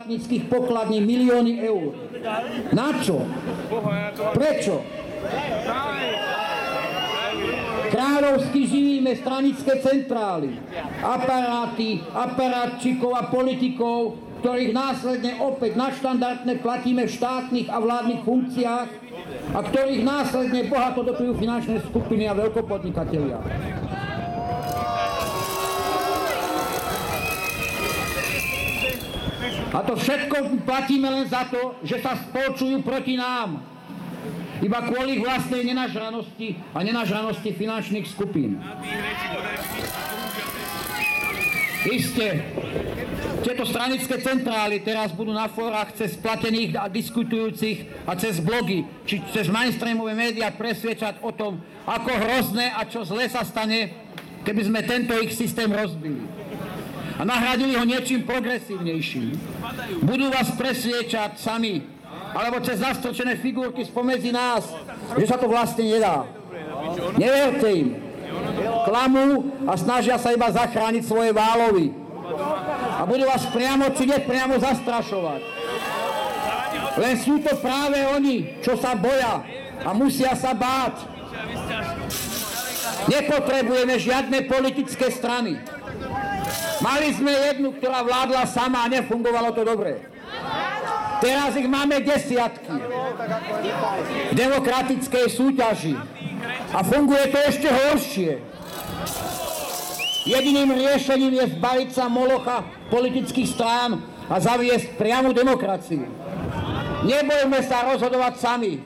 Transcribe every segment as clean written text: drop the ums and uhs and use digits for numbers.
stranických pokladní milióny eur. Na čo? Prečo? Kráľovsky živíme stranické centrály, aparátčikov a politikov, ktorých následne opäť nadštandardne platíme v štátnych a vládnych funkciách a ktorých následne bohato dotujú finančné skupiny a veľkopodnikatelia. A to všetko platíme len za to, že sa spolčujú proti nám. Iba kvôli ich vlastnej nenažranosti a nenažranosti finančných skupín. Isté, tieto stranické centrály teraz budú na fórach cez platených a diskutujúcich a cez blogy, či cez mainstreamové médiá presviečať o tom, ako hrozné a čo zlé sa stane, keby sme tento ich systém rozbili. A nahradili ho niečím progresívnejším. Budú vás presviečať sami, alebo cez zastrčené figurky spomedzi nás, že sa to vlastne nedá. Neverte im. Klamú a snažia sa iba zachrániť svoje válovy. A budú vás priamo či nepriamo zastrašovať. Len sú to práve oni, čo sa boja a musia sa báť. Nepotrebujeme žiadne politické strany. Mali sme jednu, ktorá vládla sama a nefungovalo to dobre. Teraz ich máme desiatky v demokratickej súťaži a funguje to ešte horšie. Jediným riešením je zbaviť sa molocha politických strán a zaviesť priamu demokraciu. Nebojme sa rozhodovať sami.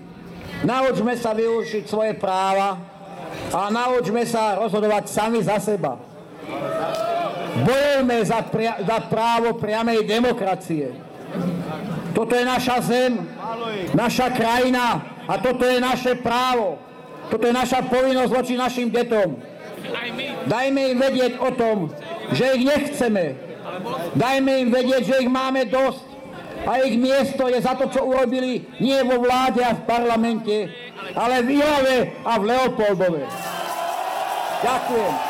Naučme sa využiť svoje práva a naučme sa rozhodovať sami za seba. Bojujme za právo priamej demokracie. Toto je naša zem, naša krajina a toto je naše právo. Toto je naša povinnosť voči našim deťom. Dajme im vedieť o tom, že ich nechceme. Dajme im vedieť, že ich máme dosť. A ich miesto je za to, čo urobili nie vo vláde a v parlamente, ale v Ilave a v Leopoldove. Ďakujem.